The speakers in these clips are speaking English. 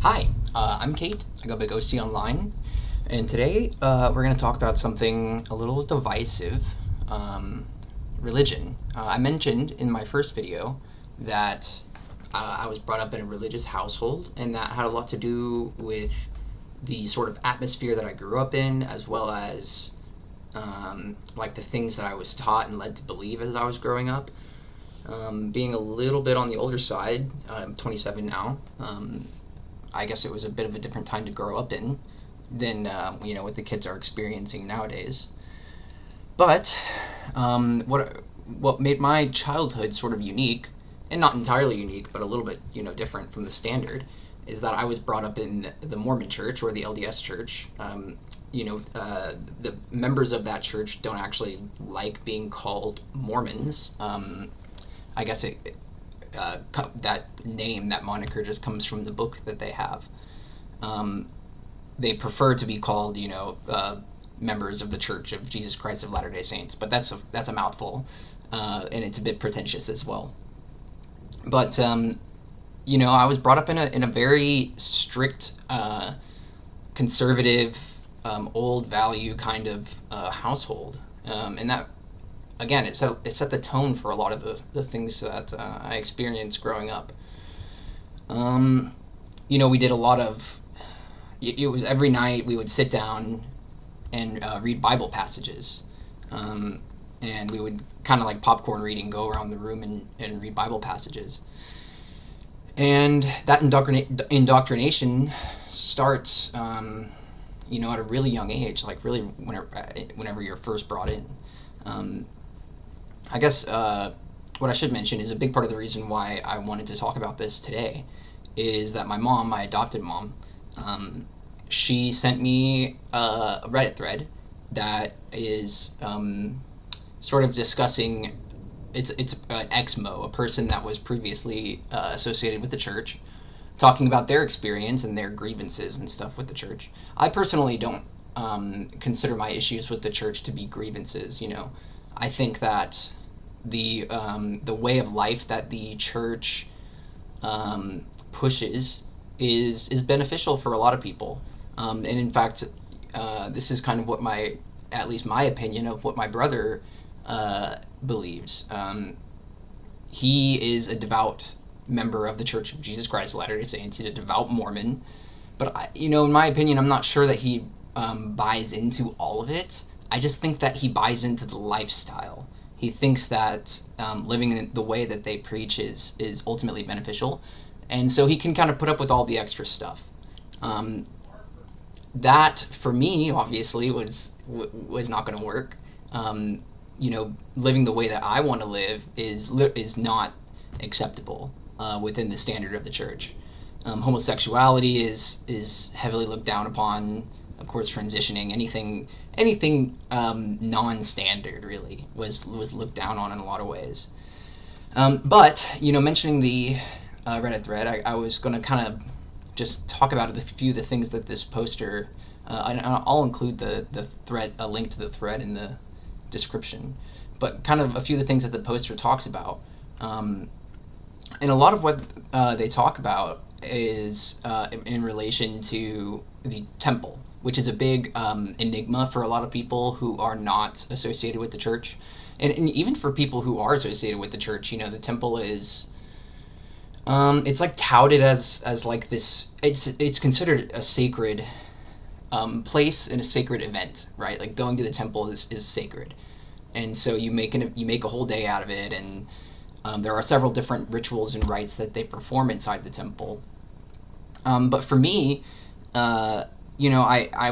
Hi, I'm Kate. I go by Ghosty Online, and today we're going to talk about something a little divisive, um, religion. I mentioned in my first video that I was brought up in a religious household, and that had a lot to do with the sort of atmosphere that I grew up in, as well as like the things that I was taught and led to believe as I was growing up. Being a little bit on the older side, I'm 27 now. I guess it was a bit of a different time to grow up in than what the kids are experiencing nowadays. But what made my childhood sort of unique, and not entirely unique, but a little bit different from the standard, is that I was brought up in the Mormon Church or the LDS Church. The members of that church don't actually like being called Mormons. I guess that name, that moniker, just comes from the book that they have. Um, they prefer to be called, members of the Church of Jesus Christ of Latter-day Saints, but that's a mouthful, and it's a bit pretentious as well. But I was brought up in a very strict, conservative, old value kind of household, and that again it set the tone for a lot of the things that I experienced growing up. Um, we did a lot of. It was every night we would sit down and read Bible passages, um, and we would kind of like popcorn reading, go around the room and read Bible passages. And that indoctrination starts, at a really young age, like really whenever you're first brought in. Um, I guess what I should mention is a big part of the reason why I wanted to talk about this today is that my mom, my adopted mom, um, she sent me a Reddit thread that is sort of discussing it's an exmo, a person that was previously associated with the church, talking about their experience and their grievances and stuff with the church. I personally don't consider my issues with the church to be grievances. I think that the way of life that the church pushes is beneficial for a lot of people, and in fact, this is kind of what at least my opinion of what my brother believes. He is a devout member of the Church of Jesus Christ of Latter-day Saints. He's a devout Mormon, but in my opinion, I'm not sure that he buys into all of it. I just think that he buys into the lifestyle. He thinks that living in the way that they preach is ultimately beneficial, and so he can kind of put up with all the extra stuff. Um, that for me, obviously, was not going to work. Um, Living the way that I want to live is not acceptable within the standard of the church. Homosexuality is heavily looked down upon. Of course, transitioning, anything non-standard really was looked down on in a lot of ways. But mentioning the Reddit thread, I was going to kind of just talk about a few of the things that this poster. And I'll include the thread, a link to the thread in the description, but kind of a few of the things that the poster talks about. And a lot of what they talk about is in relation to the temple, which is a big enigma for a lot of people who are not associated with the church. And even for people who are associated with the church, the temple is it's like touted as like this. It's considered a sacred place and a sacred event, right? Like going to the temple is sacred, and so you make a whole day out of it, and there are several different rituals and rites that they perform inside the temple. But for me, I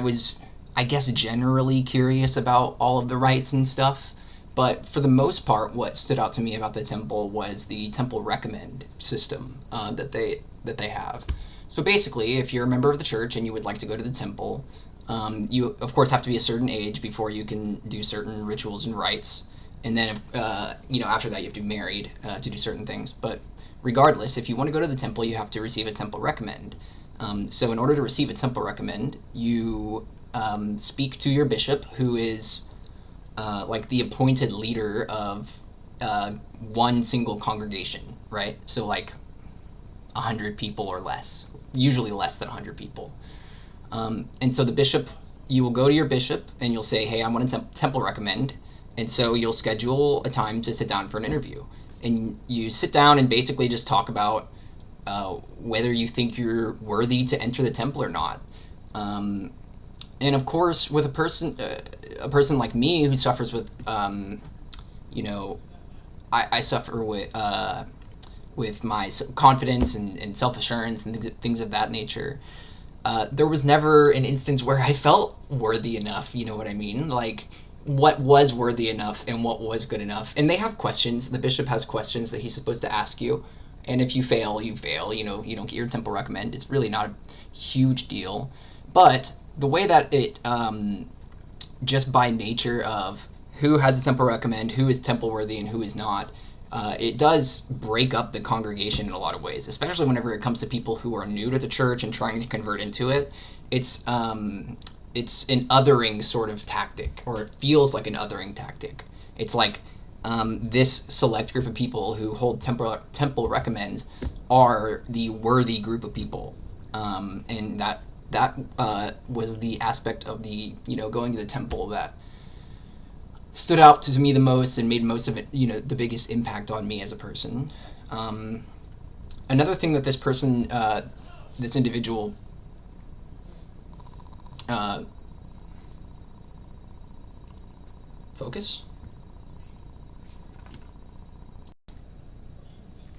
was, I guess, generally curious about all of the rites and stuff. But for the most part, what stood out to me about the temple was the temple recommend system that they have. So basically, if you're a member of the church and you would like to go to the temple, you of course have to be a certain age before you can do certain rituals and rites, and then after that you have to be married to do certain things. But regardless, if you want to go to the temple, you have to receive a temple recommend. So in order to receive a temple recommend, you speak to your bishop, who is like the appointed leader of one single congregation, right? So like 100 people or less, usually less than 100 people. And so the bishop, you will go to your bishop and you'll say, hey, I want to temple recommend. And so you'll schedule a time to sit down for an interview. And you sit down and basically just talk about whether you think you're worthy to enter the temple or not. And of course, with a person like me who suffers with, I suffer with my confidence and self-assurance and things of that nature. There was never an instance where I felt worthy enough, you know what I mean? Like, what was worthy enough and what was good enough. And they have questions. The bishop has questions that he's supposed to ask you. And if you fail, you fail. You don't get your temple recommend. It's really not a huge deal. But the way that it, just by nature of who has a temple recommend, who is temple worthy and who is not, it does break up the congregation in a lot of ways, especially whenever it comes to people who are new to the church and trying to convert into it. It's an othering sort of tactic, or it feels like an othering tactic. It's like this select group of people who hold temple recommends are the worthy group of people, and that was the aspect of the going to the temple that stood out to me the most and made most of it, the biggest impact on me as a person. Another thing that this person, this individual, focus?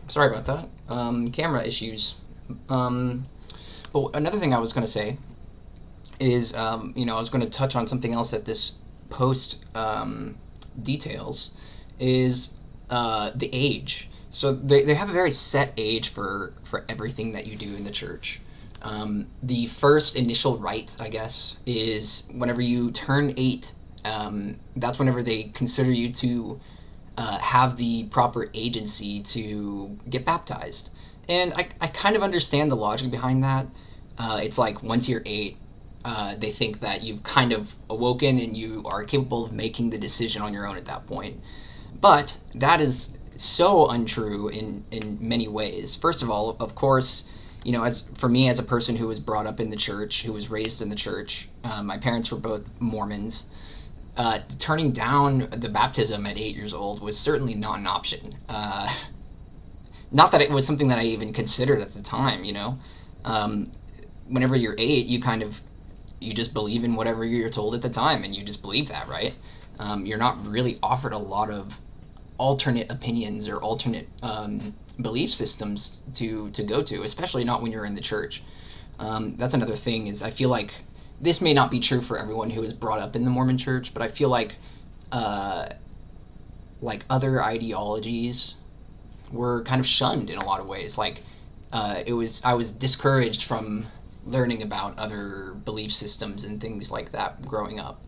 Sorry about that. Camera issues. But another thing I was going to say is, I was going to touch on something else that this post details is the age. So they have a very set age for everything that you do in the church. The first initial rite, I guess, is whenever you turn 8. That's whenever they consider you to have the proper agency to get baptized. And I kind of understand the logic behind that. It's like once you're 8, they think that you've kind of awoken and you are capable of making the decision on your own at that point. But that is so untrue in many ways. First of all, of course, as for me as a person who was brought up in the church, who was raised in the church, my parents were both Mormons. Turning down the baptism at 8 years old was certainly not an option. Not that it was something that I even considered at the time, whenever you're 8, you just believe in whatever you're told at the time, and you just believe that, right? You're not really offered a lot of alternate opinions or alternate belief systems to go to, especially not when you're in the church. That's another thing, is I feel like this may not be true for everyone who is brought up in the Mormon church, but I feel like other ideologies were kind of shunned in a lot of ways. I was discouraged from learning about other belief systems and things like that growing up.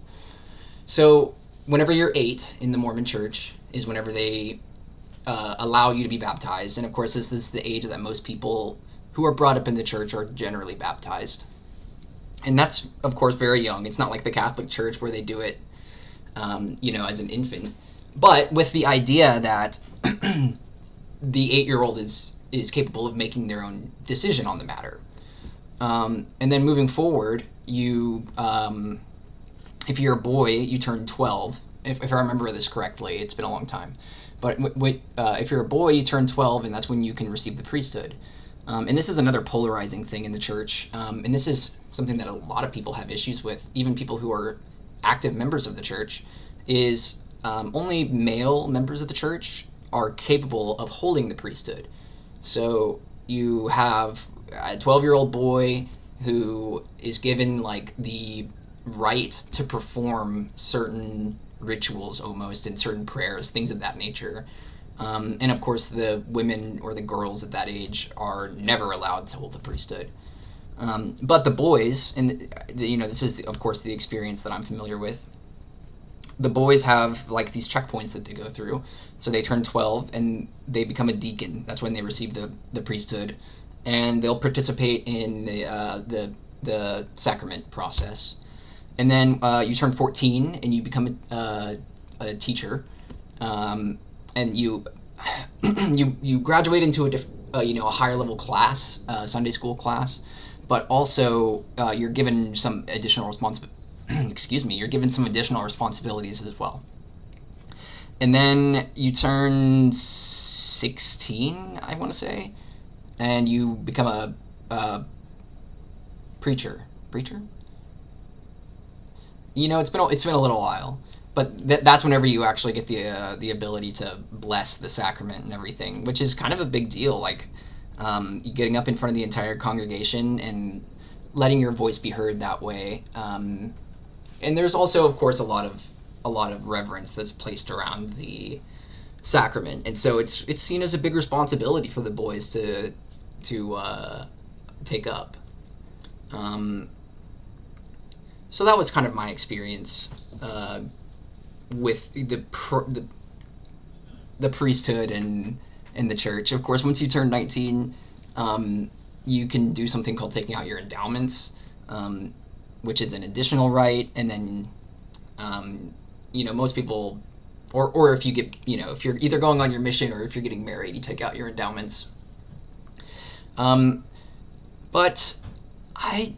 So whenever you're 8 in the Mormon church is whenever they allow you to be baptized. And of course, this is the age that most people who are brought up in the church are generally baptized. And that's, of course, very young. It's not like the Catholic Church where they do it, as an infant. But with the idea that the 8-year-old is capable of making their own decision on the matter. And then moving forward, you, if you're a boy, you turn 12. If I remember this correctly, it's been a long time. But if you're a boy, you turn 12, and that's when you can receive the priesthood. And this is another polarizing thing in the church. And this is something that a lot of people have issues with, even people who are active members of the church, is only male members of the church are capable of holding the priesthood. So you have a 12-year-old boy who is given the right to perform certain rituals almost, and certain prayers, things of that nature. And of course, the women or the girls at that age are never allowed to hold the priesthood. But the boys, and this is of course the experience that I'm familiar with. The boys have these checkpoints that they go through. So they turn 12 and they become a deacon. That's when they receive the priesthood, and they'll participate in the sacrament process. And then you turn 14 and you become a teacher, and you you graduate into a higher level class, Sunday school class, but also you're given some additional excuse me, you're given some additional responsibilities as well. And then you turn 16, I want to say, and you become a preacher. Preacher? It's been a little while, but that's whenever you actually get the ability to bless the sacrament and everything, which is kind of a big deal. Like getting up in front of the entire congregation and letting your voice be heard that way. And there's also, of course, a lot of reverence that's placed around the sacrament, and so it's seen as a big responsibility for the boys to take up. So that was kind of my experience with the priesthood and the church. Of course, once you turn 19, you can do something called taking out your endowments, which is an additional rite, and then most people, or if you get, if you're either going on your mission or if you're getting married, you take out your endowments. But I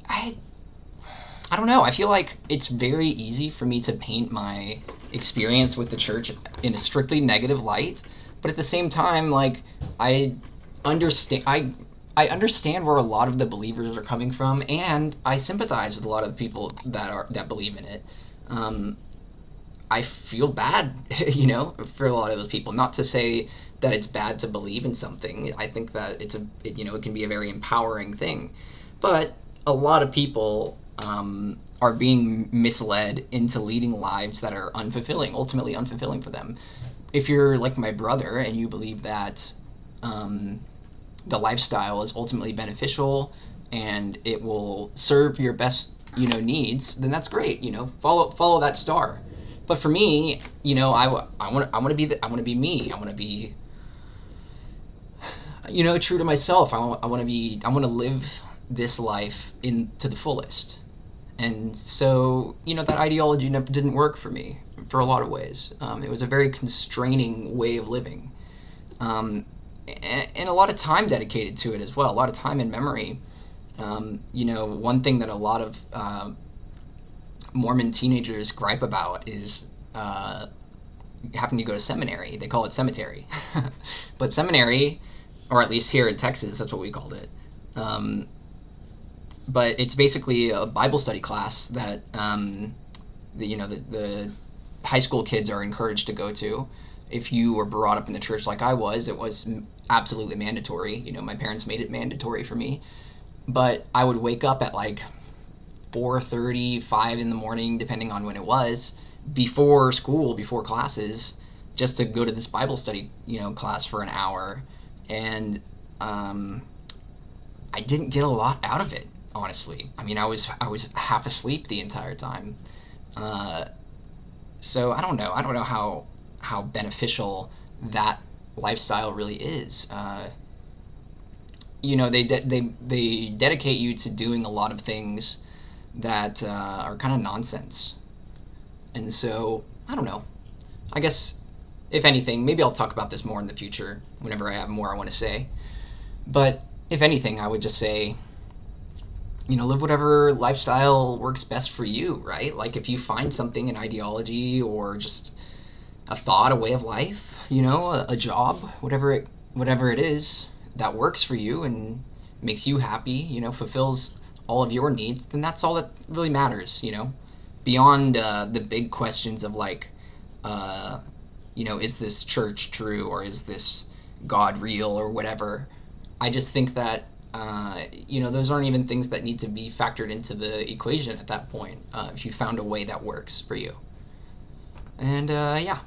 don't know. I feel like it's very easy for me to paint my experience with the church in a strictly negative light, but at the same time, like I understand I understand where a lot of the believers are coming from, and I sympathize with a lot of the people that believe in it. I feel bad, for a lot of those people. Not to say that it's bad to believe in something. I think that it can be a very empowering thing, but a lot of people are being misled into leading lives that are ultimately unfulfilling for them. If you're like my brother and you believe that the lifestyle is ultimately beneficial and it will serve your best needs, then that's great. Follow that star. But for me, I want to be me. I want to be true to myself. I want to live this life to the fullest. And so, that ideology didn't work for me for a lot of ways. It was a very constraining way of living. And a lot of time dedicated to it as well, a lot of time and memory. One thing that a lot of Mormon teenagers gripe about is having to go to seminary. They call it cemetery. But seminary, or at least here in Texas, that's what we called it. But it's basically a Bible study class that the high school kids are encouraged to go to. If you were brought up in the church like I was, it was absolutely mandatory. My parents made it mandatory for me. But I would wake up at like 4:30, 5 in the morning, depending on when it was, before school, before classes, just to go to this Bible study, class for an hour. And I didn't get a lot out of it, honestly. I mean, I was half asleep the entire time. So I don't know how beneficial that lifestyle really is. They dedicate you to doing a lot of things that are kind of nonsense. And so I don't know. I guess if anything, maybe I'll talk about this more in the future whenever I have more I want to say. But if anything, I would just say, live whatever lifestyle works best for you, right? Like if you find something, an ideology or just a thought, a way of life, a job, whatever it is that works for you and makes you happy, fulfills all of your needs, then that's all that really matters, beyond the big questions of like, is this church true or is this God real or whatever. I just think that those aren't even things that need to be factored into the equation at that point, if you found a way that works for you. And yeah,